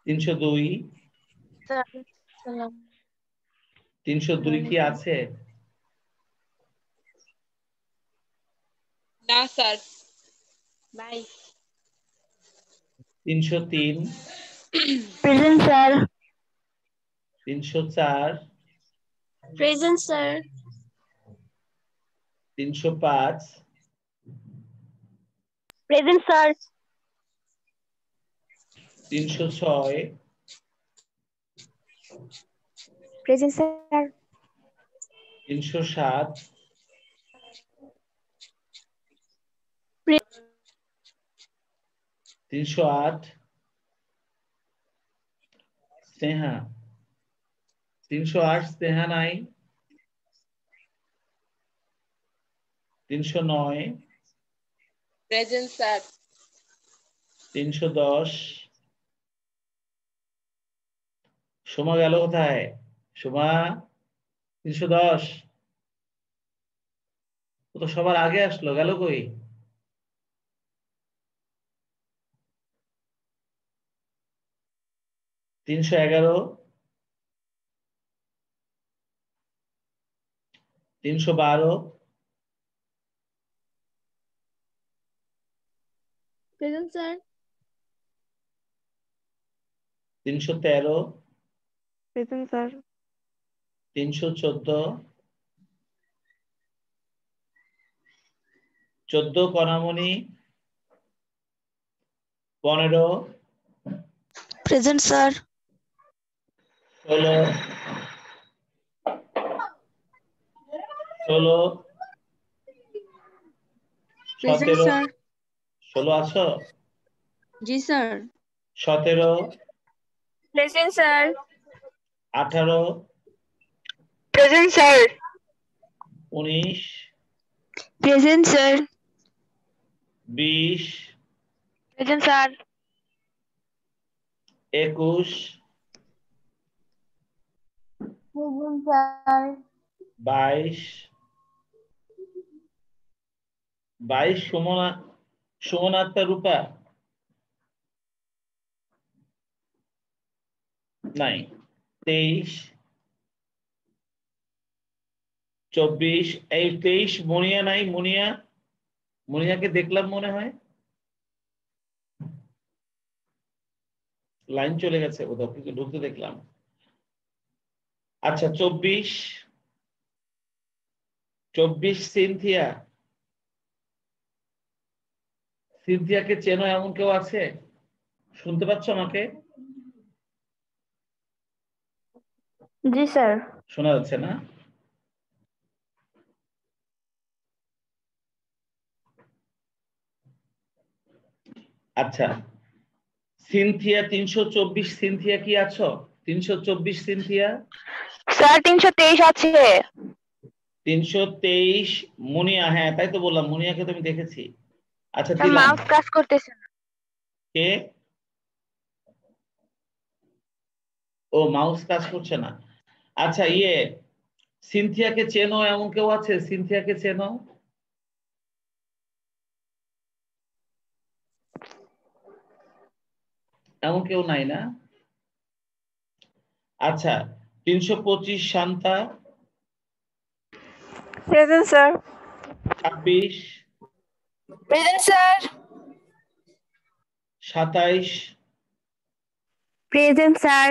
302 sir 302 কি আছে? না স্যার। নাই। 303 present sir 304 present sir 305 present sir 306 present sir 307 308 Sneha 308 Sneha নাই 309 প্রেজেন্ট স্যার 310 সোমা গেল কোথায়? সোমা 310 ও তো সবার আগে আসলো, গেল কই? 311 312 present sir 313 present sir 314 14 Konamoni 15 present sir 16 16 present 17 sir 16 আছো? জি sir 17 present sir 18 present sir 19 present sir 20 present sir 21 present sir 22 22 Sumona Sumon Akter Rupa নাই 23 24 এই 23 মুনিয়া নাই মুনিয়াকে দেখলাম মনে হয় লাইন চলে গেছে কোথাও কিন্তু ঢুকতে দেখলাম। আচ্ছা 24 সিনথিয়া সিনথিয়াকে চেনো এমন কেউ আছে? শুনতে পাচ্ছ আমাকে? জি স্যার শোনা যাচ্ছে না? আচ্ছা সিনথিয়া 324 সিনথিয়া কি আছো? 324 সিনথিয়া স্যার 323 আছে 323 মুনিয়া, হ্যাঁ তাই তো বললাম, মুনিয়াকে তো আমি দেখেছি। আচ্ছা স্যার দিলাম। মাউস কাজ করতেছে না কে? ও মাউস কাজ করছে না। আচ্ছা সিনথিয়াকে চেনো এমন কেউ আছে? সিনথিয়াকে চেনো? এমন কেউ নাই না? আচ্ছা 325 Shanta present sir 26 present sir 27 present sir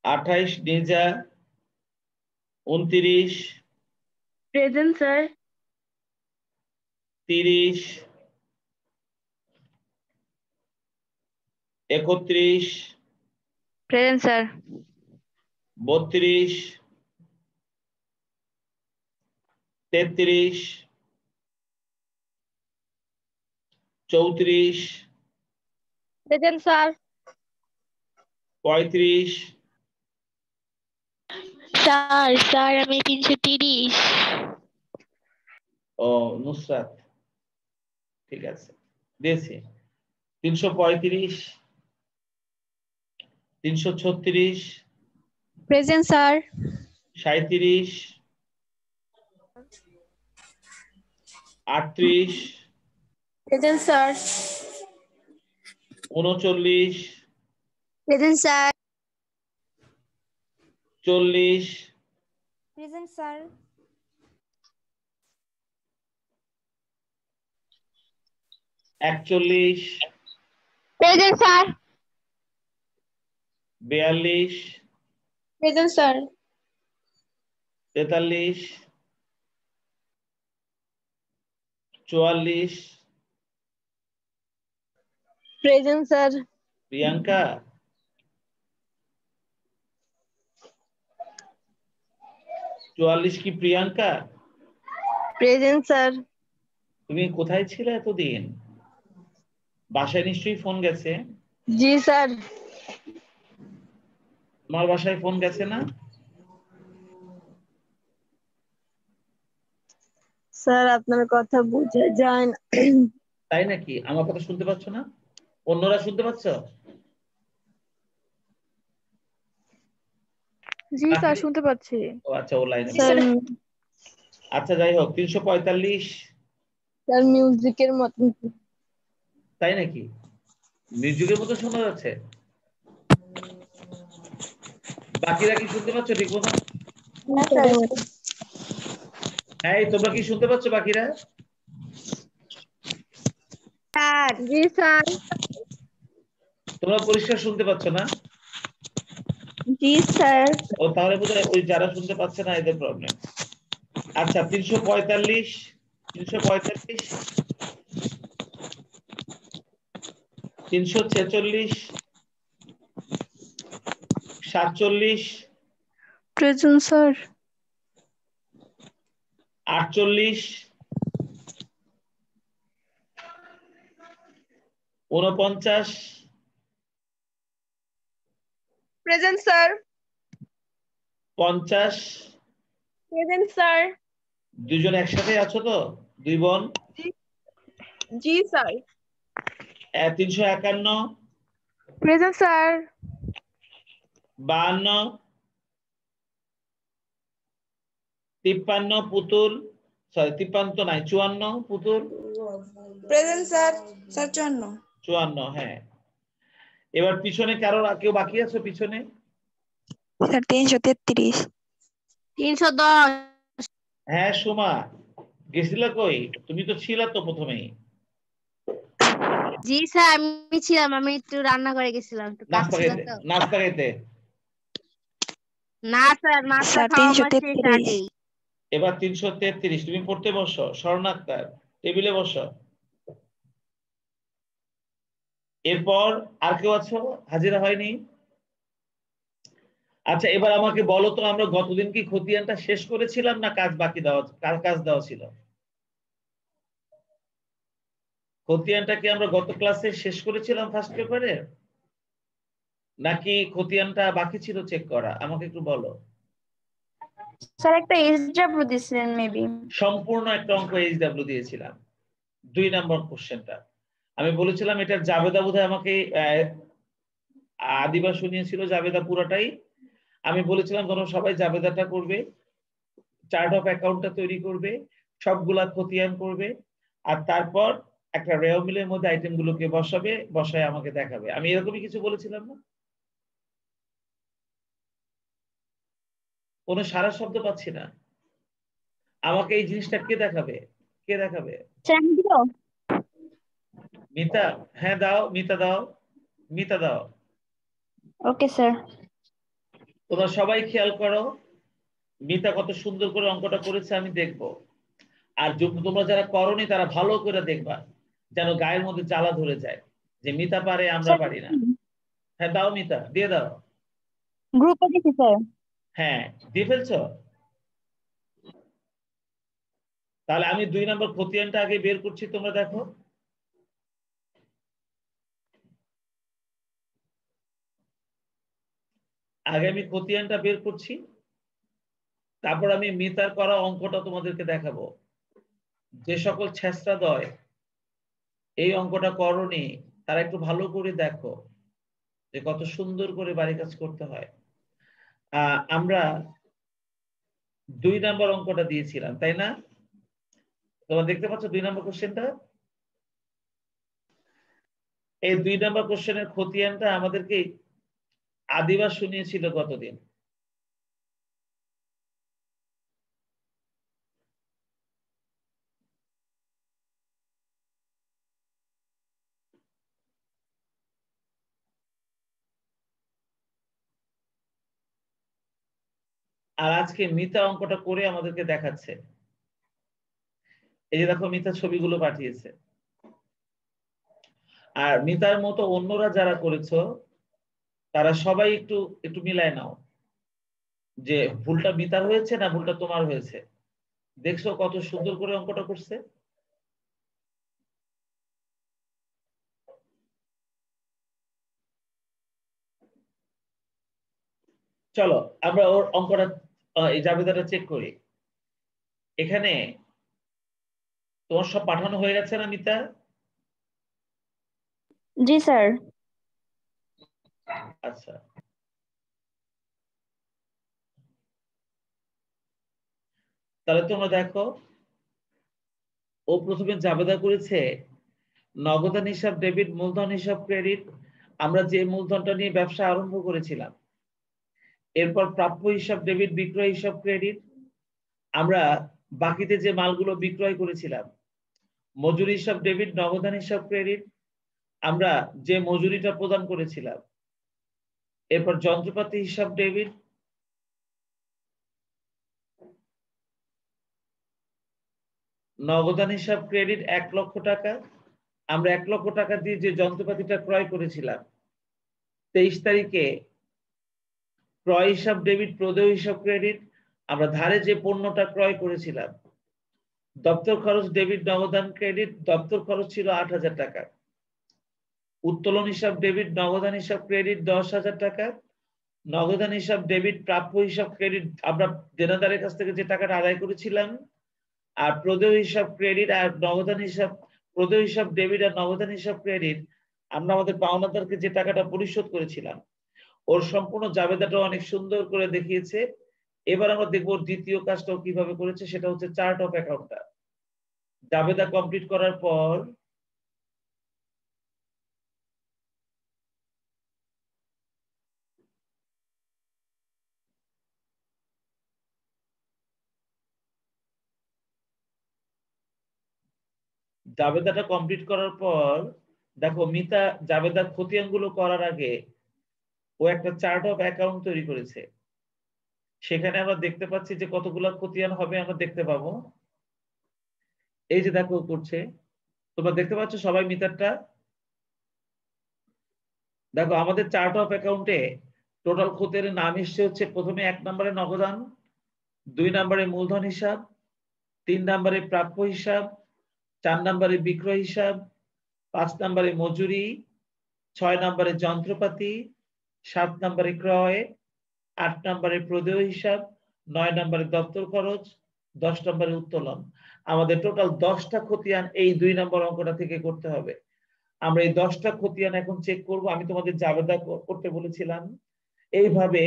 28 নিজা 29 present sir 30 31 present sir 32 33 34 present sir 35 sir sir আমি 330 ও নুসরাত ঠিক আছে দিয়েছি। 335 336 present sir 37 38 present sir. 39, present sir. 40, present sir. 41, present sir. 42, present sir. 43, 44, present sir. Priyanka, 44 কি প্রিয়াঙ্কা? Present sir. তুমি কোথায় ছিলে এতদিন? বাসায় নিশ্চয়ই ফোন গেছে। জি স্যার। তোমার বাসায় ফোন গেছে না? স্যার আপনার কথা বোঝা যায় না। তাই নাকি? আমার কথা শুনতে পাচ্ছ না? অন্যরা শুনতে পাচ্ছ? জি স্যার শুনতে পাচ্ছি। ও আচ্ছা, ও লাইনে। স্যার আচ্ছা যাই হোক, 345। স্যার মিউজিকের মতন। তাই নাকি? মিউজিকের মতো শোনা যাচ্ছে? বাকিরা কি শুনতে পাচ্ছ ঠিক মতো? হ্যাঁ, তোমরা কি শুনতে পাচ্ছ বাকিরা? স্যার। জি স্যার। তোমরা পরিষ্কার শুনতে পাচ্ছ না? জি স্যার। ও তাহলে বোধহয় ওই যারা শুনতে পাচ্ছে না এদের প্রবলেম। আচ্ছা 345, 346, 346, 47, present sir. 48, 49, present sir. 50। Present sir. দুজন একসাথে আছো তো? দুই বোন? জি স্যার। 351, present sir. 52, 53 পুতুল, সরি 53 তো নাই, 54 পুতুল। Present sir. স্যার 54। 54, হ্যাঁ। এবার পিছনে কারো কেউ বাকি আছো পিছনে? স্যার 333। 310। হ্যাঁ সুমা, গেছিলা কই? তুমি তো ছিলা তো প্রথমেই। জি স্যার আমি ছিলাম, আমি একটু রান্না করে গেছিলাম, একটু কাজ নাস্তা ছিল খাইতে, তো। নাস্তা খাইতে। না স্যার নাস্তা স্যার খাওয়া আমার শেষ 333। আগেই। এবার 333, তুমি পড়তে বসো। স্বর্ণ আক্তার টেবিলে বসো। এরপর আর কেউ আছো হাজিরা হয়নি? আচ্ছা এবার আমাকে বলো তো, আমরা গতদিন কি খতিয়ানটা শেষ করেছিলাম না কাজ বাকি দেওয়া, কাজ দেওয়া ছিল? খতিয়ানটা কি আমরা গত ক্লাসে শেষ করেছিলাম ফার্স্ট পেপারে, নাকি খতিয়ানটা বাকি ছিল চেক করা? আমাকে একটু বলো। স্যার একটা এসডব্লিউ দিছিলেন মেবি। সম্পূর্ণ একটা অঙ্ক এইচডব্লিউ দিয়েছিলাম। 2 নম্বর কোশ্চেনটা আমি বলেছিলাম এটার জাবেদা বোধহয় আমাকে আদিবা শুনিয়েছিল জাবেদা পুরোটাই। আমি বলেছিলাম ধরো সবাই জাবেদাটা করবে, চার্ট অফ অ্যাকাউন্টটা তৈরি করবে, সবগুলা খতিয়ান করবে, আর তারপর একটা রেও মিলের মধ্যে আইটেমগুলোকে বসাবে, বসায় আমাকে দেখাবে। আমি এরকমই কিছু বলেছিলাম না? কোনো সারা শব্দ পাচ্ছি না। আমাকে এই জিনিসটা কে দেখাবে? কে দেখাবে? মিতা? হ্যাঁ দাও, মিতা দাও, মিতা দাও। Okay sir. তোমরা সবাই খেয়াল করো, মিতা কত সুন্দর করে অঙ্কটা করেছে আমি দেখব। আর তোমরা যারা করনি তারা ভালো করে দেখবা, যেন গায়ের মধ্যে জ্বালা ধরে যায় যে মিতা পারে আমরা পারি না। হ্যাঁ দাও মিতা, দিয়ে দাও। গ্রুপে দিছি স্যার। হ্যাঁ দিয়ে ফেলছো? তাহলে আমি 2 নম্বর খতিয়ানটা আগে বের করছি, তোমরা দেখো। আগে আমি খতিয়ানটা বের করছি, তারপর আমি মিতার করা অঙ্কটা তোমাদেরকে দেখাবো। যে সকল ছেঁচড়া দয় এই অঙ্কটা করনি তারা একটু ভালো করে দেখো যে কত সুন্দর করে বাড়ি কাজ করতে হয়। আমরা 2 নম্বর অঙ্কটা দিয়েছিলাম তাই না? তোমরা দেখতে পাচ্ছ 2 নম্বর কোশ্চেনটা? এই 2 নম্বর কোশ্চেনের খতিয়ানটা আমাদেরকে আদিবা শুনিয়েছিল গতদিন। আর আজকে মিতা অঙ্কটা করে আমাদেরকে দেখাচ্ছে। এই যে দেখো মিতা ছবিগুলো পাঠিয়েছে। আর মিতার মতো অন্যরা যারা করেছো তারা সবাই একটু একটু মিলায় নাও যে ভুলটা মিতার হয়েছে না ভুলটা তোমার হয়েছে। দেখছো কত সুন্দর করে অঙ্কটা করছে। চলো আমরা ওর অঙ্কটা এই জাবেদাটা চেক করি। এখানে তোমার সব পাঠানো হয়ে গেছে না মিতা? জি স্যার। আচ্ছা, তাহলে তোমরা দেখো ও প্রথমে জাবেদা করেছে নগদান হিসাব ডেবিট, মূলধন হিসাব ক্রেডিট। আমরা যে মূলধনটা নিয়ে ব্যবসা আরম্ভ করেছিলাম, এরপর প্রাপ্য হিসাব ডেবিট, বিক্রয় হিসাব ক্রেডিট। আমরা বাকিতে যে মালগুলো বিক্রয় করেছিলাম, মজুরি হিসাব ডেবিট, নগদান হিসাব ক্রেডিট। আমরা যে মজুরিটা প্রদান করেছিলাম, এরপর যন্ত্রপাতি হিসাব ডেবিট, নগদান হিসাব ক্রেডিট 1 লক্ষ টাকা। আমরা 1 লক্ষ টাকা দিয়ে যে যন্ত্রপাতিটা ক্রয় করেছিলাম, 23 তারিখে ক্রয় হিসাব ডেবিট, প্রদেয় হিসাব ক্রেডিট। আমরা ধারে যে পণ্যটা ক্রয় করেছিলাম, দপ্তর খরচ ডেবিট, নগদান ক্রেডিট। দপ্তর খরচ ছিল 8,000 টাকা। উত্তোলন হিসাব ডেবিট, নগদান হিসাব ক্রেডিট 10,000 টাকা। নগদান হিসাব ডেবিট, প্রাপ্য হিসাব ক্রেডিট আমরা দেনাদারের কাছ থেকে যে টাকাটা আদায় করেছিলাম। আর প্রদেয় হিসাব ক্রেডিট আর নগদান হিসাব, প্রদেয় হিসাব ডেবিট আর নগদান হিসাব ক্রেডিট আমরা আমাদের পাওনাদারকে যে টাকাটা পরিশোধ করেছিলাম। ওর সম্পূর্ণ জাবেদাটা অনেক সুন্দর করে দেখিয়েছে। এবার আমরা দেখবো দ্বিতীয় কাজটাও কিভাবে করেছে, সেটা হচ্ছে চার্ট অফ অ্যাকাউন্টটা। জাবেদা কমপ্লিট করার পর জাবেদাটা কমপ্লিট করার পর দেখো মিতা জাবেদার খতিয়ানগুলো করার আগে ও একটা চার্ট অফ অ্যাকাউন্ট তৈরি করেছে। সেখানে আমরা দেখতে পাচ্ছি যে কতগুলো খতিয়ান হবে আমরা দেখতে পাবো। এই যে দেখো করছে, তোমরা দেখতে পাচ্ছ সবাই মিটারটা। দেখো আমাদের চার্ট অফ অ্যাকাউন্টে টোটাল খতিয়ানের নাম এসছে হচ্ছে প্রথমে 1 নম্বরে নগদান, 2 নম্বরে মূলধন হিসাব, 3 নম্বরে প্রাপ্য হিসাব, 4 নম্বরে বিক্রয় হিসাব, 5 নম্বরে মজুরি, 6 নম্বরে যন্ত্রপাতি, 7 নম্বরে ক্রয়, 8 নম্বরে প্রদেয় হিসাব, 9 নম্বরে দপ্তর খরচ, 10 নম্বরে উত্তোলন। আমাদের টোটাল 10টা খতিয়ান এই 2 নম্বর অঙ্কটা থেকে করতে হবে। আমরা এই 10টা খতিয়ান এখন চেক করব। আমি তোমাদের জাবেদা করতে বলেছিলাম, এইভাবে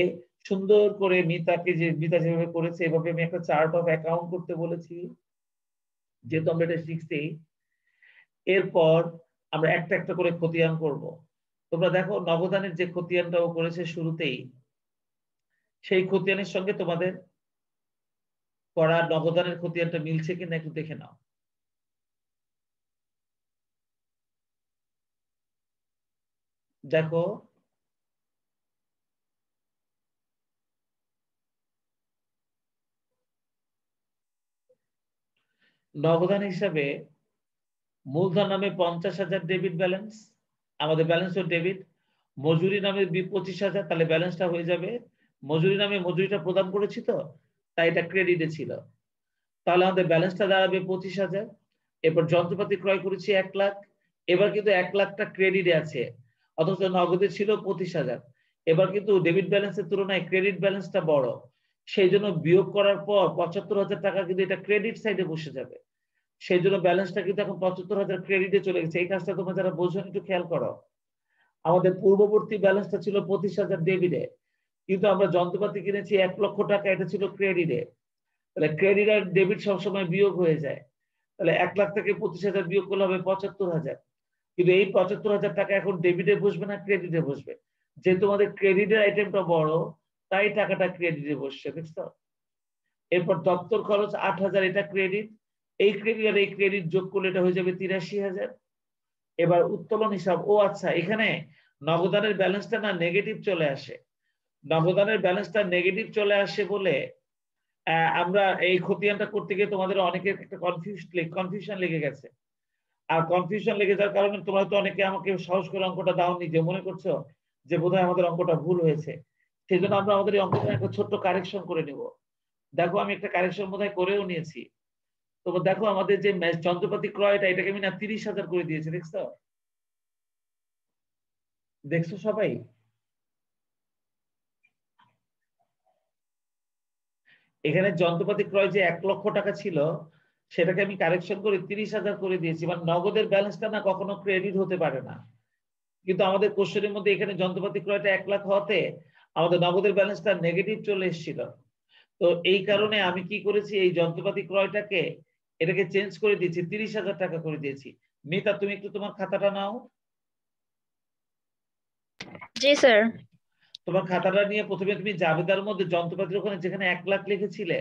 সুন্দর করে মিতাকে যে মিতা যেভাবে করেছে এভাবে আমি একটা চার্ট অফ অ্যাকাউন্ট করতে বলেছি, যেহেতু আমরা এটা শিখছি। এরপর আমরা একটা একটা করে খতিয়ান করব। তোমরা দেখো নগদানের যে খতিয়ানটাও করেছে শুরুতেই, সেই খতিয়ানের সঙ্গে তোমাদের করা নগদানের খতিয়ানটা মিলছে কিনা একটু দেখে নাও। দেখো নগদান হিসাবে মূলধন নামে 50,000 ডেবিট ব্যালেন্স, আমাদের ব্যালেন্সও ডেবিট। মজুরি নামে 25,000, তাহলে ব্যালেন্সটা হয়ে যাবে। মজুরি নামে মজুরিটা প্রদান করেছি তো, তাই এটা ক্রেডিটে ছিল, তাহলে আমাদের ব্যালেন্সটা দাঁড়াবে 25,000। এরপর যন্ত্রপাতি ক্রয় করেছি 1 লাখ, এবার কিন্তু 1 লাখটা ক্রেডিটে আছে, অথচ নগদে ছিল 25,000। এবার কিন্তু ডেবিট ব্যালেন্সের তুলনায় ক্রেডিট ব্যালেন্সটা বড়, সেই জন্য বিয়োগ করার পর 75,000 টাকা কিন্তু এটা ক্রেডিট সাইডে বসে যাবে। সেই জন্য ব্যালেন্সটা কিন্তু এখন 75,000 ক্রেডিটে চলে গেছে। এই কাজটা তোমরা যারা বোঝো একটু খেয়াল করো। আমাদের পূর্ববর্তী ব্যালেন্সটা ছিল 25,000 ডেবিটে, কিন্তু আমরা যন্ত্রপাতি কিনেছি 1 লক্ষ টাকা, এটা ছিল ক্রেডিটে। তাহলে ক্রেডিট আর ডেবিট সবসময় বিয়োগ হয়ে যায়। তাহলে 1 লাখ থেকে 25,000 বিয়োগ করলে হবে 75,000। কিন্তু এই ৭৫,০০০ টাকা এখন ডেবিটে বসবে না ক্রেডিটে বসবে, যে তোমাদের ক্রেডিটের আইটেমটা বড় তাই টাকাটা ক্রেডিটে বসছে, দেখছো? এরপর দপ্তর খরচ ৮,০০০, এটা ক্রেডিট। এই ক্রেডিট আর এই ক্রেডিট যোগ করলে এটা হয়ে যাবে ৮৩,০০০। এবার উত্তোলন হিসাব, ও আচ্ছা, এখানে নগদানের ব্যালেন্সটা না নেগেটিভ চলে আসে। নগদানের ব্যালেন্সটা নেগেটিভ চলে আসে বলে আমরা এই খতিয়ানটা করতে গিয়ে তোমাদের অনেকের একটা কনফিউশন লেগে গেছে। আর কনফিউশন লেগে যাওয়ার কারণে তোমরা তো অনেকে আমাকে সাহস করে অঙ্কটা দাওনি, যে মনে করছো যে বোধহয় আমাদের অঙ্কটা ভুল হয়েছে। সেই জন্য আমরা আমাদের এই অঙ্কটা একটা ছোট্ট কারেকশন করে নেব। দেখো আমি একটা কারেকশন বোধহয় করেও নিয়েছি। তো দেখো আমাদের যে যন্ত্রপাতি ক্রয়টা, এটাকে আমি না ৩০,০০০ করে দিয়েছি, দেখছো? দেখছো সবাই? এখানে যন্ত্রপাতি ক্রয় যে ১,০০,০০০ টাকা ছিল সেটাকে আমি কারেকশন করে ৩০,০০০ করে দিয়েছি। মানে নগদের ব্যালেন্সটা না কখনো ক্রেডিট হতে পারে না, কিন্তু আমাদের কোশ্চেনের মধ্যে এখানে যন্ত্রপাতি ক্রয়টা ১,০০,০০০ হওয়াতে আমাদের নগদের ব্যালেন্সটা নেগেটিভ চলে এসেছিল। তো এই কারণে আমি কি করেছি, এই যন্ত্রপাতি ক্রয়টাকে এটাকে চেঞ্জ করে দিয়েছি, ৩০,০০০ টাকা করে দিয়েছি। মিতা, তুমি একটু তোমার খাতাটা নাও। জি স্যার। তোমার খাতাটা নিয়ে প্রথমে তুমি জাবেদার মধ্যে যন্ত্রপাতির ওখানে যেখানে ১,০০,০০০ লিখেছিলে,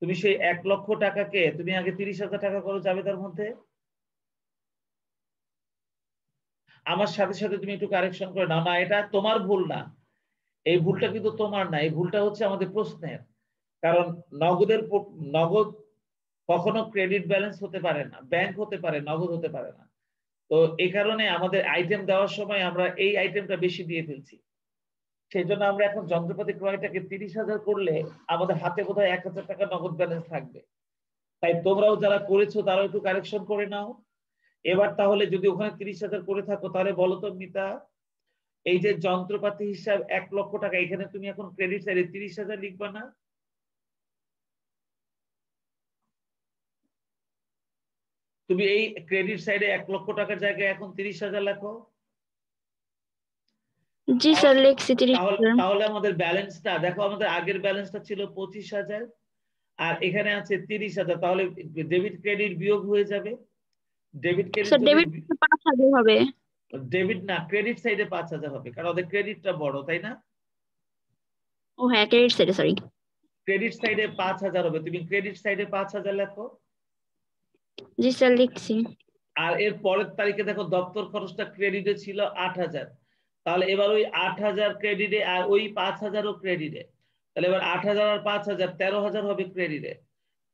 তুমি সেই ১,০০,০০০ টাকাকে তুমি আগে ৩০,০০০ টাকা করো জাবেদার মধ্যে। আমার সাথে সাথে তুমি একটু কারেকশন করে নাও। না, এটা তোমার ভুল না, এই ভুলটা কিন্তু তোমার না, এই ভুলটা হচ্ছে আমাদের প্রশ্নের। কারণ নগদ কখনো ক্রেডিট ব্যালেন্স হতে পারে না, ব্যাংক হতে পারে, নগদ হতে পারে না। তো এই কারণে আমাদের আইটেম দেওয়ার সময় আমরা এই আইটেমটা বেশি দিয়ে ফেলছি। সেই জন্য আমরা এখন যন্ত্রপাতি ক্রয়টাকে ৩০,০০০ করলে আমাদের হাতে বোধহয় ১,০০০ টাকা নগদ ব্যালেন্স থাকবে। তাই তোমরাও যারা করেছো তারাও একটু কারেকশন করে নাও। এবার তাহলে যদি ওখানে ৩০,০০০ করে থাকো, তাহলে বলো তো মিতা, এই যে যন্ত্রপাতি হিসাব ১,০০,০০০ টাকা, এখানে তুমি এখন ক্রেডিট সাইডে ৩০,০০০ লিখবা না? তুমি এই ক্রেডিট সাইডে ১,০০,০০০ টাকার জায়গায় এখন ৩০,০০০ লেখো। জি স্যার, লিখছি 30। তাহলে আমাদের ব্যালেন্সটা দেখো, আমাদের আগের ব্যালেন্সটা ছিল ২৫,০০০ আর এখানে আছে ৩০,০০০। তাহলে ডেবিট ক্রেডিট বিয়োগ হয়ে যাবে। ডেবিট ক্রেডিট স্যার ডেবিট 5,000 হবে। ডেবিট না, ক্রেডিট সাইডে ৫,০০০ হবে, কারণ ওদের ক্রেডিটটা বড়, তাই না? ও হ্যাঁ, ক্রেডিট সাইডে, সরি। ক্রেডিট সাইডে ৫,০০০ হবে, তুমি ক্রেডিট সাইডে ৫,০০০ লেখো। জি স্যার, লিখছি। আর এর পরের তারিখে দেখো দপ্তর খরচটা ক্রেডিটে ছিল ৮,০০০। তাহলে এবার ওই ৮,০০০ ক্রেডিটে আর ওই ৫,০০০ও ক্রেডিটে, তাহলে এবার ৮,০০০ আর ৫,০০০ ১৩,০০০ হবে ক্রেডিটে।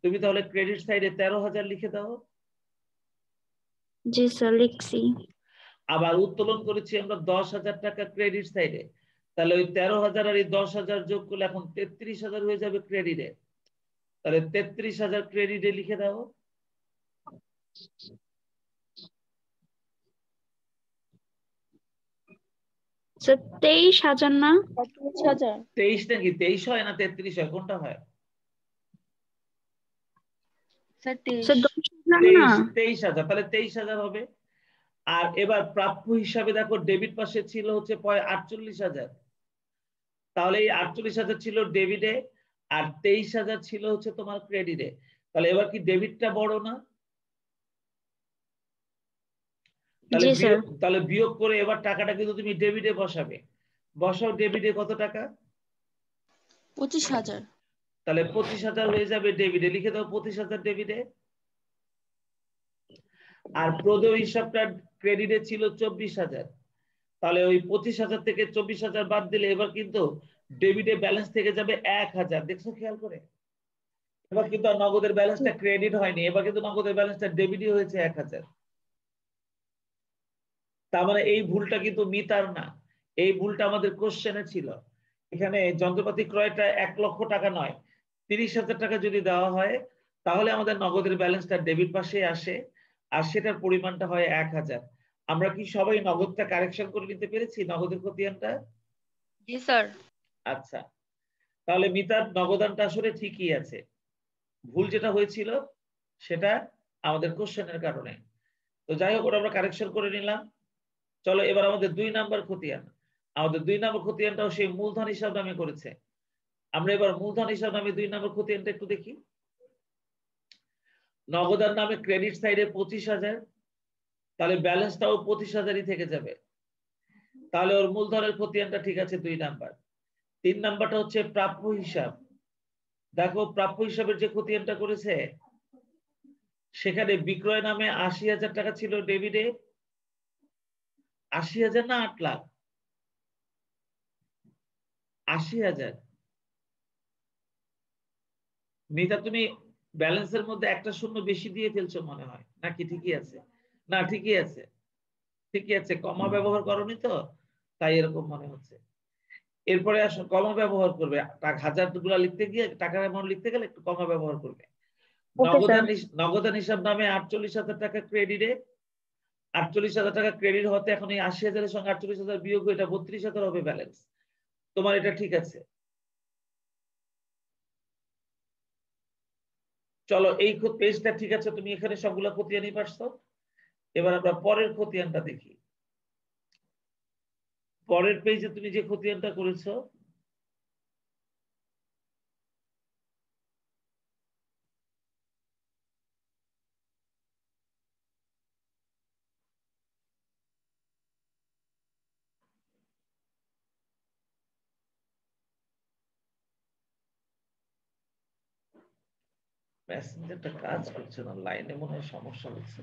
তুমি তাহলে ক্রেডিট সাইডে ১৩,০০০ লিখে দাও। জি স্যার, লিখছি। আবার উত্তোলন করেছি আমরা ১০,০০০ টাকা ক্রেডিট সাইডে, তাহলে ওই ১৩,০০০ আর এই ১০,০০০ যোগ করলে এখন ৩৩,০০০ হয়ে যাবে ক্রেডিটে। তাহলে ৩৩,০০০ ক্রেডিটে লিখে দাও। স্যার 23,000 না? 23 নাকি 23 হয় না 33 হয়, কোনটা হয়? স্যার 10,000 না? 23,০০০, তাহলে 23,০০০ হবে। আর এবার প্রাপ্য হিসাবে দেখো ডেবিট পাশে ছিল হচ্ছে 48,০০০, তাহলে এই 48,০০০ ছিল ডেবিটে আর 23,০০০ ছিল হচ্ছে তোমার ক্রেডিটে। তাহলে এবার কি ডেবিটটা বড় না? তাহলে বিয়োগ করে এবার টাকাটা কিন্তু তুমি ডেবিটে বসাবে। বসাও, ডেবিটে কত টাকা? 25,000। তাহলে 25,০০০ হয়ে যাবে ডেবিটে, লিখে দাও 25,০০০ ডেবিটে। আর প্রদেয় হিসাবটা ক্রেডিটে ছিল 24,০০০, তাহলে ওই 25,০০০ থেকে 24,০০০ বাদ দিলে এবার কিন্তু ডেবিটে ব্যালেন্স থেকে যাবে 1,০০০। দেখছো খেয়াল করে? এবার কিন্তু আর নগদের ব্যালেন্সটা ক্রেডিট হয়নি, এবার কিন্তু নগদের ব্যালেন্সটা ডেবিটই হয়েছে 1,০০০। তার মানে এই ভুলটা কিন্তু মিতার না, এই ভুলটা আমাদের কোশ্চেনে ছিল। এখানে যন্ত্রপাতি ক্রয়টা ১,০০,০০০ টাকা নয়, ৩০,০০০ টাকা যদি দেওয়া হয় তাহলে আমাদের নগদের ব্যালেন্সটা ডেবিট পাশে আসে আর সেটার পরিমাণটা হয় 1,০০০। আমরা কি সবাই নগদটা কারেকশন করে নিতে পেরেছি, নগদের খতিয়ানটা? জি স্যার। আচ্ছা, তাহলে মিতার নগদানটা আসলে ঠিকই আছে, ভুল যেটা হয়েছিল সেটা আমাদের কোশ্চেনের কারণে। তো যাই হোক, ওটা আমরা কারেকশন করে নিলাম। চলো এবার আমাদের ২ নাম্বার খতিয়ান। আমাদের ২ নাম্বার খতিয়ানটাও সেই মূলধন হিসাব নামে করেছে। আমরা এবার মূলধন হিসাব নামে ২ নাম্বার খতিয়ানটা একটু দেখি। নগদান নামে ক্রেডিট সাইডে 25,০০০, তাহলে ব্যালেন্সটাও 25,000ই থেকে যাবে। তাহলে ওর মূলধনের খতিয়ানটা ঠিক আছে 2 নাম্বার। 3 নাম্বারটা হচ্ছে প্রাপ্য হিসাব। দেখো প্রাপ্য হিসাবের যে খতিয়ানটা করেছে সেখানে বিক্রয় নামে 80,000 টাকা ছিল ডেবিটে। 80,000 না 8 লাখ? 80,000। মিতা তুমি ব্যালেন্সের মধ্যে একটা শূন্য বেশি দিয়ে ফেলছো মনে হয়, নাকি ঠিকই আছে? না ঠিকই আছে, ঠিকই আছে, কমা ব্যবহার করনি তো, তাই এরকম মনে হচ্ছে। এরপরে আসো কমা ব্যবহার করবে, হাজার গুলা লিখতে গিয়ে টাকার অ্যামাউন্ট লিখতে গেলে একটু কমা ব্যবহার করবে। নগদান হিসাব নামে 48,000 টাকা ক্রেডিটে। 48,000 টাকা ক্রেডিট হতে এখন এই 80,000-এর সঙ্গে 48,000 বিয়োগ এটা 32,000 হবে ব্যালেন্স। তোমার এটা ঠিক আছে। চলো এই পেজটা ঠিক আছে, তুমি এখানে সবগুলা খতিয়ানই পারছো। এবার আমরা পরের খতিয়ানটা দেখি। পরের পেজে তুমি যে খতিয়ানটা করেছো মেসেঞ্জারটা কাজ করছে না, লাইনে মনে হয় সমস্যা হচ্ছে।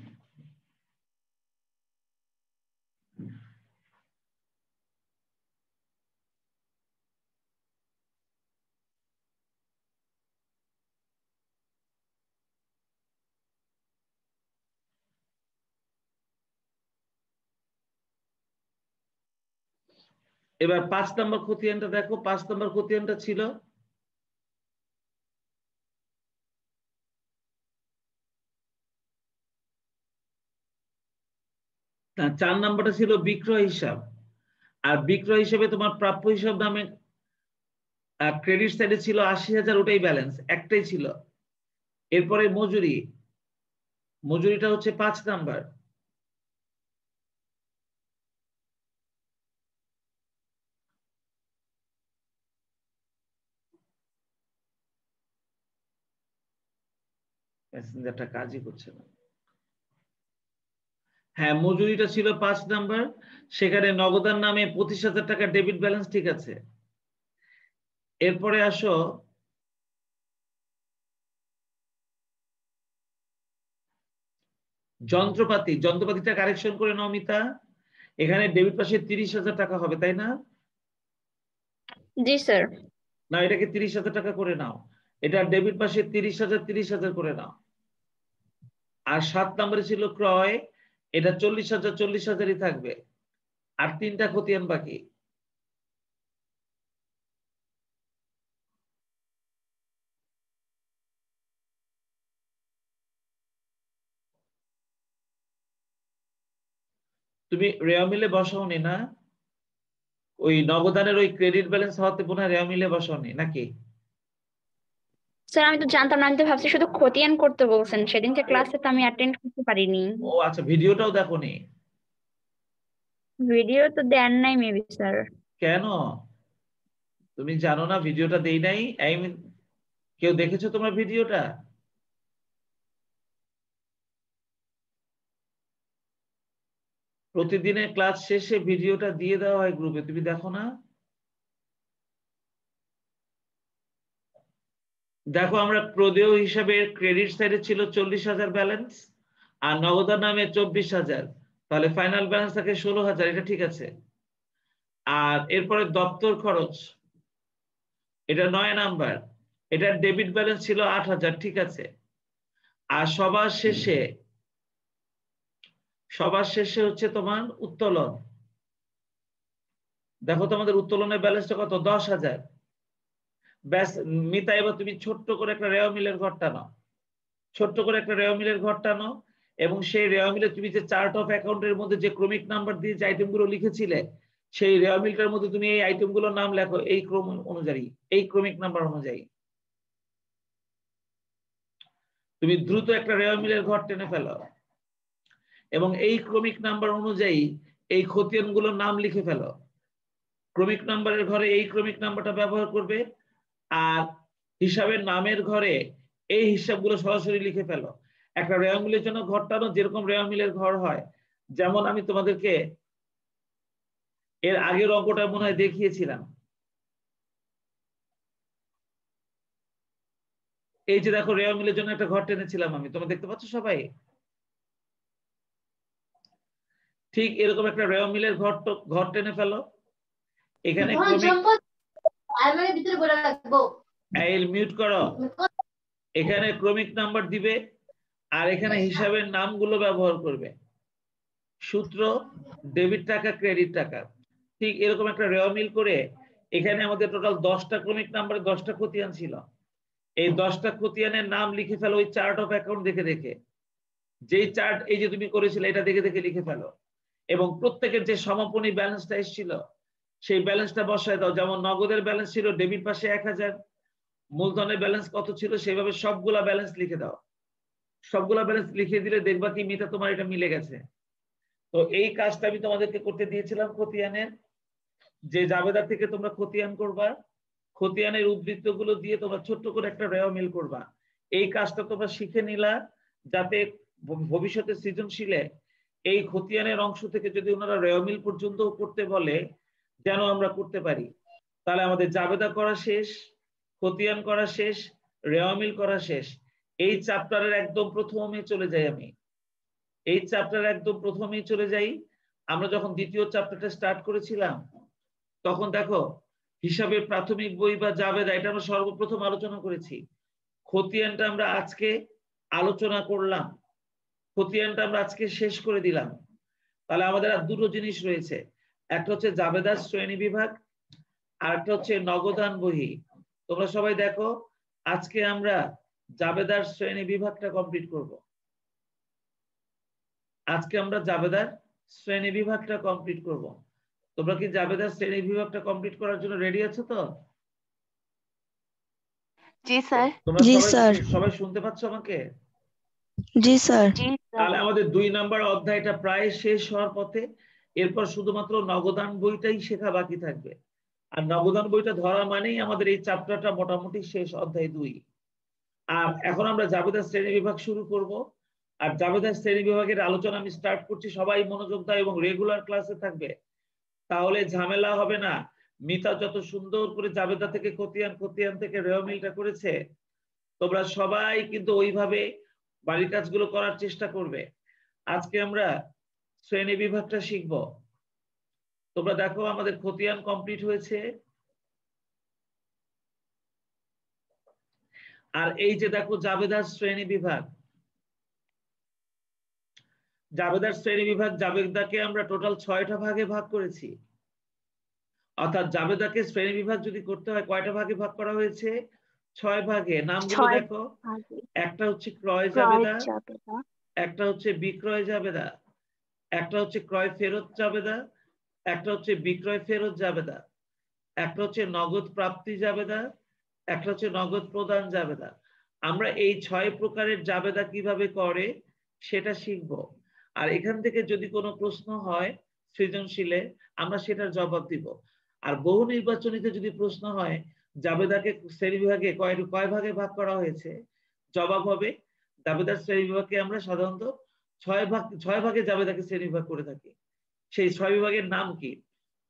এবার 5 নম্বর খতিয়ানটা দেখো। 5 নম্বর খতিয়ানটা ছিল না, 4 নম্বরটা ছিল বিক্রয় হিসাব। আর বিক্রয় হিসাবে তোমার প্রাপ্য হিসাব নামে ক্রেডিট সাইডে ছিল 80,000, ওটাই ব্যালেন্স একটাই ছিল। এরপরে মজুরি, মজুরিটা হচ্ছে 5 নাম্বার। মেসেঞ্জারটা কাজই করছে না। হ্যাঁ, মজুরিটা ছিল 5 নাম্বার। সেখানে নগদান নামে 25,000 টাকা ডেবিট ব্যালেন্স ঠিক আছে। এরপরে আসো যন্ত্রপাতি। যন্ত্রপাতিটা কারেকশন করে নাও মিতা। এখানে ডেবিট পাশে 30,000 টাকা হবে, তাই না? জি স্যার। না, এটাকে 30,000 টাকা করে নাও। এটা ডেবিট পাশে 30,000 30,000 করে নাও। আর 7 নম্বরে ছিল ক্রয়, এটা 40,000 40,000ই থাকবে। আর 3টা খতিয়ান বাকি। তুমি রেওয়া মিলে বসাওনি না? ওই নগদানের ওই ক্রেডিট ব্যালেন্স হওয়াতে পুনঃ রেওয়া মিলে বসাওনি নাকি? স্যার আমি তো জানতাম না, আমি তো ভাবছি শুধু খতিয়ান করতে বলছেন, সেদিনকে ক্লাসে তো আমি অ্যাটেন্ড করতে পারিনি। ও আচ্ছা, ভিডিওটাও দেখোনি? ভিডিও তো দেন নাই মেবি স্যার। কেন তুমি জানো না ভিডিওটা দেই নাই? কেউ দেখেছো তোমার ভিডিওটা? প্রতিদিনের ক্লাস শেষে ভিডিওটা দিয়ে দেওয়া হয় গ্রুপে, তুমি দেখো না? দেখো, আমরা প্রদেয় হিসাবে ক্রেডিট সাইডে ছিল 40,000 ব্যালেন্স, আর নগদান নামে 24,000, তাহলে ফাইনাল ব্যালেন্স থাকে 16,000, এটা ঠিক আছে। আর এরপরে দপ্তর খরচ, এটা 9 নাম্বার, এটা ডেবিট ব্যালেন্স ছিল 8,000, ঠিক আছে। আর সবার শেষে হচ্ছে তোমার উত্তোলন। দেখো তোমাদের উত্তোলনের ব্যালেন্সটা কত? 10,000। ব্যাস মিতা, এবার তুমি ছোট্ট করে একটা রেওয়া মিলের ঘর টানো, ছোট্ট করে একটা রেওয়া মিলের ঘর টানো, এবং সেই রেওয়া মিলে তুমি যে চার্ট অফ অ্যাকাউন্টের মধ্যে যে ক্রমিক নাম্বার দিয়ে যে আইটেমগুলো লিখেছিলে, সেই রেওয়া মিলটার মধ্যে তুমি এই আইটেমগুলোর নাম লেখো এই ক্রম অনুযায়ী, এই ক্রমিক নাম্বার অনুযায়ী। তুমি দ্রুত একটা রেওয়া মিলের ঘর টেনে ফেলো এবং এই ক্রমিক নাম্বার অনুযায়ী এই খতিয়ানগুলোর নাম লিখে ফেলো। ক্রমিক নাম্বারের ঘরে এই ক্রমিক নাম্বারটা ব্যবহার করবে, আর হিসাবের নামের ঘরে এই হিসাবগুলো সরাসরি লিখে ফেলো। একটা রেওয়া মিলের জন্য ঘর টানো, যেরকম রেওয়া মিলের ঘর হয় যেমন আমি তোমাদেরকে এর আগের অঙ্কটা মনে হয় দেখিয়েছিলাম। এই যে দেখো রেওয়া মিলের জন্য একটা ঘর টেনেছিলাম আমি, তোমরা দেখতে পাচ্ছ সবাই? ঠিক এরকম একটা রেওয়া মিলের ঘর টেনে ফেলো। এখানে মিউট করো। এখানে ক্রমিক নাম্বার দিবে আর এখানে হিসাবের নামগুলো ব্যবহার করবে। সূত্র ডেবিট টাকা ক্রেডিট টাকা। ঠিক এরকম একটা রেওয়া মিল করে এখানে আমাদের টোটাল 10টা ক্রমিক নাম্বারে 10টা খতিয়ান ছিল। এই 10টা খতিয়ানের নাম লিখে ফেলো ওই চার্ট অফ অ্যাকাউন্ট দেখে দেখে। যেই চার্ট এই যে তুমি করেছিলে এটা দেখে দেখে লিখে ফেলো এবং প্রত্যেকের যে সমাপনী ব্যালেন্সটা এসেছিল সেই ব্যালেন্সটা বসায় দাও। যেমন নগদের ব্যালেন্স ছিল ডেবিট পাশে 1000, মূলধনের ব্যালেন্স কত ছিল সেভাবে সবগুলা ব্যালেন্স লিখে দাও। সবগুলা ব্যালেন্স লিখে দিলে দেখবা কি মিতা তোমার এটা মিলে গেছে। তো এই কাজটা আমি তোমাদেরকে করতে দিয়েছিলাম খতিয়ানের, যে জাবেদা থেকে তোমরা খতিয়ান করবা, খতিয়ানের উদ্বৃত্ত গুলো দিয়ে তোমরা ছোট্ট করে একটা রেওয়া মিল করবা। এই কাজটা তোমরা শিখে নিলা যাতে ভবিষ্যতে সৃজনশীলে এই খতিয়ানের অংশ থেকে যদি ওনারা রেওয়া মিল পর্যন্ত করতে বলে যেন আমরা করতে পারি। তাহলে আমাদের জাবেদা করা শেষ, খতিয়ান করা শেষ, রেওয়া মিল করা শেষ। এই চ্যাপ্টারের একদম প্রথমে চলে যাই আমি। এই চ্যাপ্টারের একদম প্রথমেই চলে যাই। আমরা যখন দ্বিতীয় চ্যাপ্টারটা স্টার্ট করেছিলাম তখন দেখো হিসাবের প্রাথমিক বই বা জাবেদা এটা আমরা সর্বপ্রথম আলোচনা করেছি। খতিয়ানটা আমরা আজকে আলোচনা করলাম, খতিয়ানটা আমরা আজকে শেষ করে দিলাম। তাহলে আমাদের আর দুটো জিনিস রয়েছে, একটা হচ্ছে জাবেদার শ্রেণী বিভাগ আর একটা হচ্ছে নগদান বহি। তোমরা সবাই দেখো আজকে আমরা জাবেদার শ্রেণী বিভাগটা কমপ্লিট করব। আজকে আমরা জাবেদার শ্রেণী বিভাগটা কমপ্লিট করব। তোমরা কি জাবেদার শ্রেণী বিভাগটা কমপ্লিট করার জন্য রেডি আছো তো? জি স্যার। তোমরা সবাই শুনতে পাচ্ছ আমাকে? জি স্যার। তাহলে আমাদের 2 নাম্বার অধ্যায়টা প্রায় শেষ হওয়ার পথে। এরপর শুধুমাত্র নগদান বইটাই শেখা বাকি থাকবে। আর নগদান বইটা ধরা মানেই আমাদের এই চ্যাপ্টারটা মোটামুটি শেষ, অধ্যায় 2। আর এখন আমরা জাবেদার শ্রেণী বিভাগ শুরু করব। আর জাবেদার শ্রেণী বিভাগের আলোচনা আমি স্টার্ট করছি, সবাই মনোযোগ দাও এবং রেগুলার ক্লাসে থাকবে, তাহলে ঝামেলা হবে না। মিতা যত সুন্দর করে জাবেদা থেকে খতিয়ান, খতিয়ান থেকে রেওয়া মিলটা করেছে, তোমরা সবাই কিন্তু ওইভাবে বাড়ির কাজগুলো করার চেষ্টা করবে। আজকে আমরা শ্রেণী বিভাগটা শিখব। তোমরা দেখো আমাদের খতিয়ান কমপ্লিট হয়েছে। আর এই যে দেখো জাবেদার শ্রেণী বিভাগ, জাবেদার শ্রেণী বিভাগ, জাবেদাকে আমরা টোটাল 6টা ভাগে ভাগ করেছি। অর্থাৎ জাবেদাকে শ্রেণী বিভাগ যদি করতে হয় কয়টা ভাগে ভাগ করা হয়েছে? 6 ভাগে। নামগুলো দেখো, একটা হচ্ছে ক্রয় জাবেদা, একটা হচ্ছে বিক্রয় জাবেদা, একটা হচ্ছে ক্রয় ফেরত জাবেদা, একটা হচ্ছে বিক্রয় ফেরত জাবেদা, একটা হচ্ছে নগদ প্রাপ্তি জাবেদা, একটা হচ্ছে নগদ প্রদান জাবেদা। আমরা এই 6 প্রকারের জাবেদা কিভাবে করে সেটা শিখব। আর এখান থেকে যদি কোনো প্রশ্ন হয় সৃজনশীলে আমরা সেটার জবাব দিব। আর বহু নির্বাচনীতে যদি প্রশ্ন হয় জাবেদাকে শ্রেণী বিভাগে কয় ভাগে ভাগ করা হয়েছে, জবাব হবে জাবেদার শ্রেণী বিভাগকে আমরা সাধারণত 6 ভাগে জাবেদাকে শ্রেণী বিভাগ করে থাকি। সেই 6 বিভাগের নাম কি?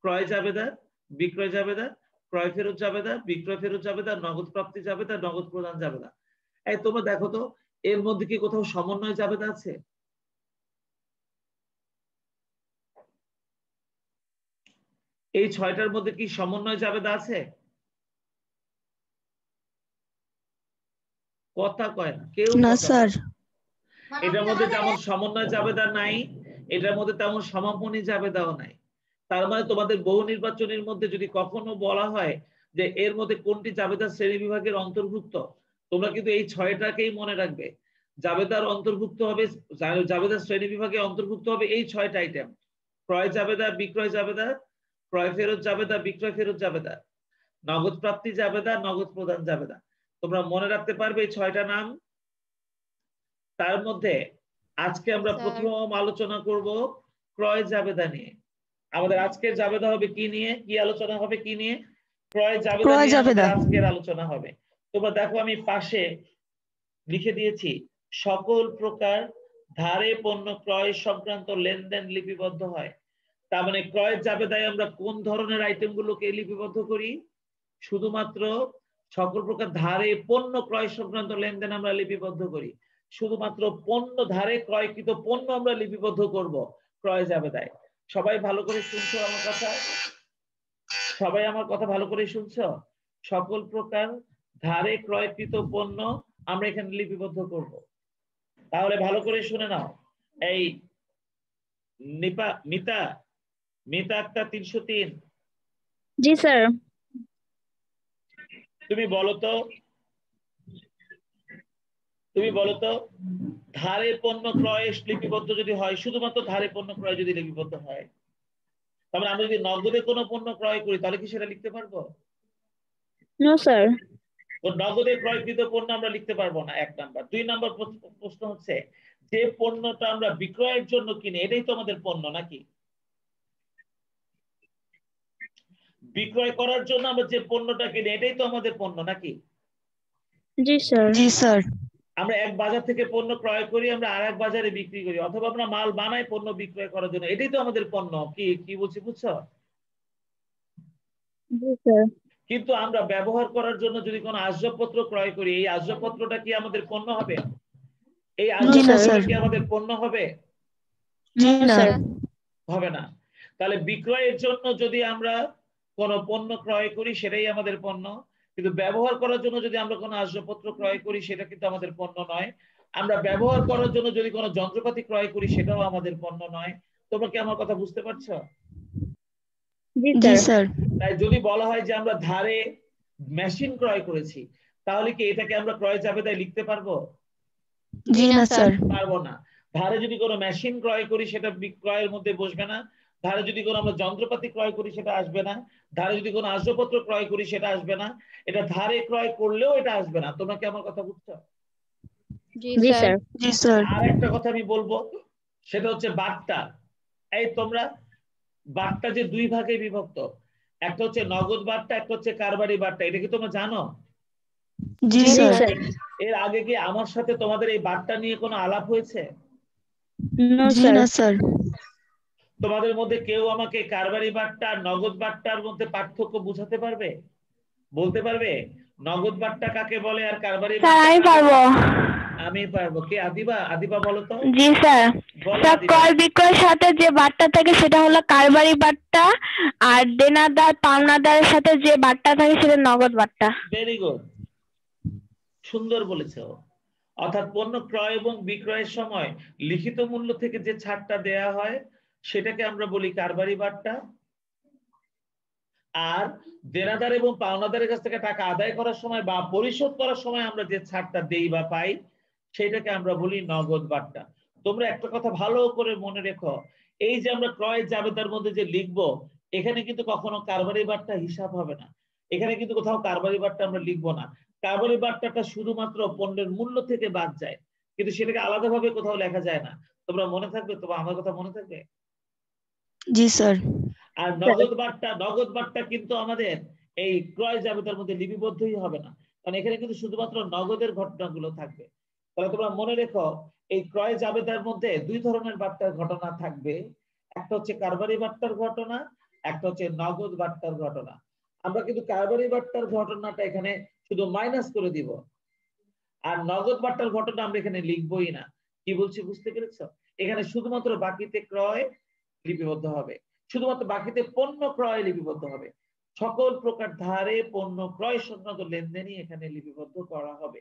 ক্রয় জাবেদা, বিক্রয় জাবেদা, ক্রয় ফেরত জাবেদা, বিক্রয় ফেরত জাবেদা, নগদ প্রাপ্তি জাবেদা, নগদ প্রদান জাবেদা। এই তোমরা দেখো তো এর মধ্যে কি কোথাও সমন্বয় জাবেদা আছে? এই 6টার মধ্যে কি সমন্বয় জাবেদা আছে? কথা কয় না কেউ না স্যার। এটার মধ্যে যেমন সমন্বয় জাবেদা নাই, এটার মধ্যে তেমন সমাপনী জাবেদাও নাই। তার মানে তোমাদের বহু নির্বাচনের মধ্যে যদি কখনো বলা হয় যে এর মধ্যে কোনটি জাবেদা শ্রেণী বিভাগের অন্তর্ভুক্ত, তোমরা কিন্তু এই 6টাকেই মনে রাখবে। জাবেদার অন্তর্ভুক্ত হবে, জাবেদার শ্রেণী বিভাগে অন্তর্ভুক্ত হবে এই 6টা আইটেম: ক্রয় জাবেদা, বিক্রয় জাবেদা, ক্রয় ফেরত জাবেদা, বিক্রয় ফেরত জাবেদা, নগদ প্রাপ্তি জাবেদা, নগদ প্রদান জাবেদা। তোমরা মনে রাখতে পারবে এই 6টা নাম? তার মধ্যে আজকে আমরা প্রথম আলোচনা করব ক্রয় জাবেদা নিয়ে। আমাদের আজকের জাবেদা হবে কি নিয়ে? কি আলোচনা হবে কি নিয়ে? ক্রয় জাবেদা নিয়ে আমাদের আজকের আলোচনা হবে। তোমরা দেখো আমি পাশে লিখে দিয়েছি সকল প্রকার ধারে পণ্য ক্রয় সংক্রান্ত লেনদেন লিপিবদ্ধ হয়। তার মানে ক্রয়ের জাবেদায় আমরা কোন ধরনের আইটেমগুলোকে লিপিবদ্ধ করি? শুধুমাত্র সকল প্রকার ধারে পণ্য ক্রয় সংক্রান্ত লেনদেন আমরা লিপিবদ্ধ করি। শুধুমাত্র পণ্য ধারে ক্রয়কৃত পণ্য আমরা লিপিবদ্ধ করব ক্রয় জাবেদায়। সবাই ভালো করে শুনছো আমার কথা? সবাই আমার কথা ভালো করে শুনছো? সকল প্রকার ধারে ক্রয়কৃত পণ্য আমরা এখানে লিপিবদ্ধ করব। তাহলে ভালো করে শুনে নাও। এই মিতা একটা 303। জি স্যার। তুমি বলো তো ধারে পণ্য ক্রয় লিপিবদ্ধ যদি হয়, শুধুমাত্র ধারে পণ্য ক্রয় যদি লিপিবদ্ধ হয়, তাহলে আমরা যদি নগদে কোনো পণ্য ক্রয় করি তাহলে কি সেটা লিখতে পারবো? No sir. নগদে ক্রয়কৃত পণ্য আমরা লিখতে পারবো না, 1 নাম্বার। 2 নাম্বার প্রশ্ন হচ্ছে যে পণ্যটা আমরা বিক্রয়ের জন্য কিনি এটাই তো আমাদের পণ্য নাকি? বিক্রয় করার জন্য আমরা যে পণ্যটা কিনি এটাই তো আমাদের পণ্য নাকি? জি স্যার। জি স্যার। আমরা এক বাজার থেকে পণ্য ক্রয় করি, আমরা আরেক বাজারে বিক্রি করি, অথবা আমরা মাল বানাই পণ্য বিক্রয় করার জন্য, এটাই তো আমাদের পণ্য। কি বলছি বুঝছো? জি স্যার। কিন্তু আমরা ব্যবহার করার জন্য যদি কোনো আসবাবপত্র ক্রয় করি, এই আসবাবপত্রটা কি আমাদের পণ্য হবে? এই আসবাবপত্রটা কি আমাদের পণ্য হবে? জি না স্যার। হবে না। তাহলে বিক্রয়ের জন্য যদি আমরা কোনো পণ্য ক্রয় করি সেটাই আমাদের পণ্য, কিন্তু ব্যবহার করার জন্য যদি আমরা কোনো আসবাবপত্র ক্রয় করি সেটা কিন্তু আমাদের পণ্য নয়। আমরা ব্যবহার করার জন্য যদি কোনো যন্ত্রপাতি ক্রয় করি সেটাও আমাদের পণ্য নয়। তোমরা কি আমার কথা বুঝতে পারছো? জি স্যার। তাই যদি বলা হয় যে আমরা ধারে মেশিন ক্রয় করেছি, তাহলে কি এটাকে আমরা ক্রয় জাবেদায় লিখতে পারবো? জি না স্যার। পারবো না। ধারে যদি কোনো মেশিন ক্রয় করি সেটা বিক্রয়ের মধ্যে বসবে না। ধারে যদি কোনো আমরা যন্ত্রপাতি ক্রয় করি সেটা আসবে না। ধারে যদি কোনো আসবাবপত্র ক্রয় করি সেটা আসবে না। এটা ধারে ক্রয় করলেও এটা আসবে না। তোমরা কি আমার কথা বুঝছো? জি স্যার। জি স্যার। আর একটা কথা আমি বলবো, সেটা হচ্ছে বাট্টা। এই তোমরা বাট্টা যে 2 ভাগে বিভক্ত, একটা হচ্ছে নগদ বাট্টা, একটা হচ্ছে কারবারি বাট্টা, এটা কি তোমরা জানো? জি স্যার। এর আগে কি আমার সাথে তোমাদের এই বাট্টা নিয়ে কোনো আলাপ হয়েছে? জি না স্যার। তোমাদের মধ্যে কেউ আমাকে কারবারি বাট্টা আর নগদ বাট্টার মধ্যে পার্থক্য বুঝাতে পারবে? বলতে পারবে নগদ বাট্টা কাকে বলে আর কারবারি বাট্টা? আমি পারবো। আমি পারবো। কে? আদিবা বলো তো। জি স্যার। স্যার ক্রয় বিক্রয়ের সাথে যে বাট্টা থাকে সেটা হলো কারবারি বাট্টা, আর দেনাদার পাওনাদারের সাথে যে বাট্টা থাকে সেটা নগদ বাট্টা। ভেরি গুড, সুন্দর বলেছো। অর্থাৎ পণ্য ক্রয় এবং বিক্রয়ের সময় লিখিত মূল্য থেকে যে ছাড়টা দেয়া হয় সেটাকে আমরা বলি কারবারি বাট্টা, আর দেনাদার এবং পাওনাদারের কাছ থেকে টাকা আদায় করার সময় বা পরিশোধ করার সময় আমরা যে ছাড়টা দেই বা পাই সেটাকে আমরা বলি নগদ বাট্টা। তোমরা একটা কথা ভালো করে মনে রেখো, এই যে আমরা ক্রয় জাবেদার মধ্যে যে লিখবো, এখানে কিন্তু কখনো কারবারি বাট্টা হিসাব হবে না। এখানে কিন্তু কোথাও কারবারি বাট্টা আমরা লিখবো না। কারবারি বাট্টাটা শুধুমাত্র পণ্যের মূল্য থেকে বাদ যায়, কিন্তু সেটাকে আলাদাভাবে কোথাও লেখা যায় না। তোমরা মনে থাকবে? তোমার আমার কথা মনে থাকবে? জি স্যার। আর নগদ বাট্টা কিন্তু আমাদের এই ক্রয় জাবেদার মধ্যে লিপিবদ্ধই হবে না, কারণ এখানে কিন্তু শুধুমাত্র নগদের ঘটনাগুলো থাকবে। তাহলে তোমরা মনে রেখো, এই ক্রয় জাবেদার মধ্যে 2 ধরনের বাট্টার ঘটনা থাকবে। একটা হচ্ছে কারবারি বাট্টার ঘটনা, একটা হচ্ছে নগদ বাট্টার ঘটনা। আমরা কিন্তু কারবারি বাট্টার ঘটনাটা এখানে শুধু মাইনাস করে দিব, আর নগদ বাট্টার ঘটনা আমরা এখানে লিখবই না। কি বলছি বুঝতে পেরেছো? এখানে শুধুমাত্র বাকিতে ক্রয় লিপিবদ্ধ হবে, শুধুমাত্র বাকিতে পণ্য ক্রয় লিপিবদ্ধ হবে। সকল প্রকার ধারে পণ্য ক্রয় সংক্রান্ত লেনদেনই এখানে লিপিবদ্ধ করা হবে।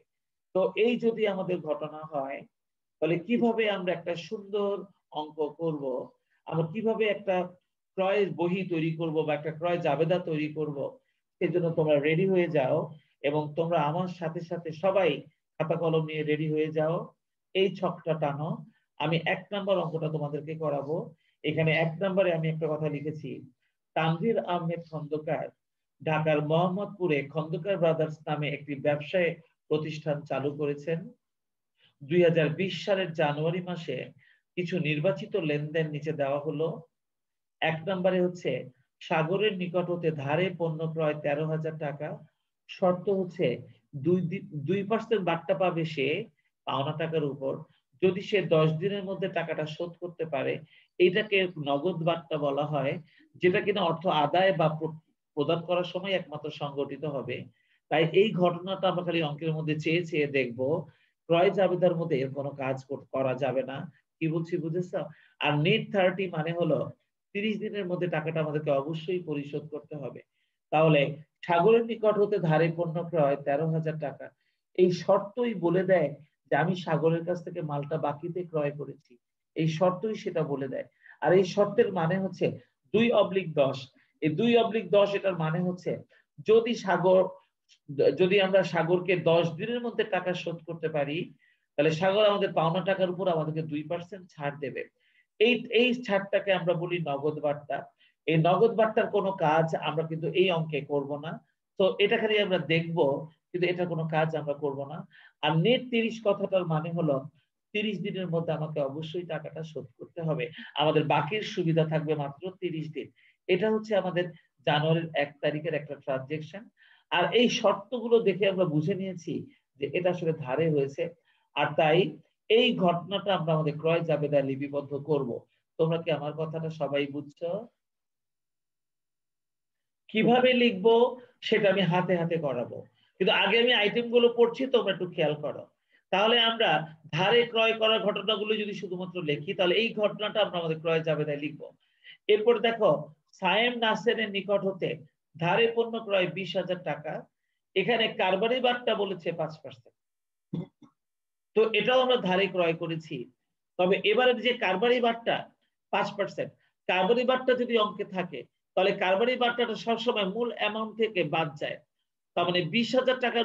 তো এই যদি আমাদের ঘটনা হয়, তাহলে কিভাবে আমরা একটা সুন্দর অঙ্ক করব, আমরা কিভাবে একটা ক্রয় বহি তৈরি করব বা একটা ক্রয় জাবেদা তৈরি করব, সেজন্য তোমরা রেডি হয়ে যাও এবং তোমরা আমার সাথে সাথে সবাই খাতা কলম নিয়ে রেডি হয়ে যাও। এই ছকটা টানো। আমি 1 নাম্বার অঙ্কটা তোমাদেরকে করাবো। এখানে 1 নম্বরে আমি একটা কথা লিখেছি, তানভীর আহমেদ খন্দকার ঢাকার মোহাম্মদপুরে খন্দকার ব্রাদার্স নামে একটি ব্যবসায় প্রতিষ্ঠান চালু করেছেন। 2020 সালের জানুয়ারি মাসে কিছু নির্বাচিত লেনদেন নিচে দেওয়া হলো। 1 নম্বরে হচ্ছে সাগরের নিকট হতে ধারে পণ্য ক্রয় 13,000 টাকা। শর্ত হচ্ছে 2% বাট্টা পাবে সে পাওনা টাকার উপর। যদি সে 10 দিনের মধ্যে টাকাটা শোধ করতে পারে, এইটাকে নগদ বার্তা বলা হয়, যেটা কিনা অর্থ আদায় বা প্রদান করার সময় একমাত্র সংগঠিত হবে। তাই এই ঘটনাটা আমরা খালি অঙ্কের মধ্যে চেয়ে চেয়ে দেখবো, ক্রয় জাবেদার মধ্যে এর কোনো কাজ করা যাবে না। কি বলছি বুঝেছো? আর নেট 30 মানে হলো 30 দিনের মধ্যে টাকাটা আমাদেরকে অবশ্যই পরিশোধ করতে হবে। তাহলে সাগরের নিকট হতে ধারে পণ্য ক্রয় 13,000 টাকা, এই শর্তই বলে দেয় যে আমি সাগরের কাছ থেকে মালটা বাকিতে ক্রয় করেছি, এই শর্তই সেটা বলে দেয়। আর এই শর্তের মানে হচ্ছে 2/10। এই 2/10 এটার মানে হচ্ছে যদি আমরা সাগরকে 10 দিনের মধ্যে টাকা শোধ করতে পারি, তাহলে সাগর আমাদের পাওনা টাকার উপর আমাদেরকে 2% ছাড় দেবে। এই ছাড়টাকে আমরা বলি নগদ বার্তা। এই নগদ বার্তার কোনো কাজ আমরা কিন্তু এই অঙ্কে করব না, তো এটা খালি আমরা দেখব, কিন্তু এটা কোনো কাজ আমরা করব না। আর নেট 30 কথাটার মানে হলো 30 দিনের মধ্যে আমাকে অবশ্যই টাকাটা শোধ করতে হবে। আমাদের বাকির সুবিধা থাকবে মাত্র 30 দিন। এটা হচ্ছে আমাদের জানুয়ারির 1 তারিখের একটা ট্রানজেকশন। আর এই শর্তগুলো দেখে আমরা বুঝে নিয়েছি যে এটা আসলে ধারে হয়েছে, আর তাই এই ঘটনাটা আমরা আমাদের ক্রয় জাবেদায় লিপিবদ্ধ করব। তোমরা কি আমার কথাটা সবাই বুঝছো? কিভাবে লিখবো সেটা আমি হাতে হাতে করাবো, কিন্তু আগে আমি আইটেমগুলো পড়ছি, তোমরা একটু খেয়াল করো। তাহলে আমরা ধারে ক্রয় করার ঘটনাগুলো যদি শুধুমাত্র লিখি, তাহলে এই ঘটনাটা আমরা আমাদের ক্রয় জাবেদায় লিখবো। এরপর দেখো, সায়েম নাসেরের নিকট হতে ধারে পণ্য ক্রয় 20,000 টাকা, এখানে কারবারি বার্তা বলেছে 5%, তো এটাও আমরা ধারে ক্রয় করেছি। তবে এবারে যে কারবারি বার্তা 5%, কারবারি বার্তা যদি অঙ্কে থাকে, তাহলে কারবারি বার্তাটা সবসময় মূল অ্যামাউন্ট থেকে বাদ যায়। তার মানে 20,000 টাকার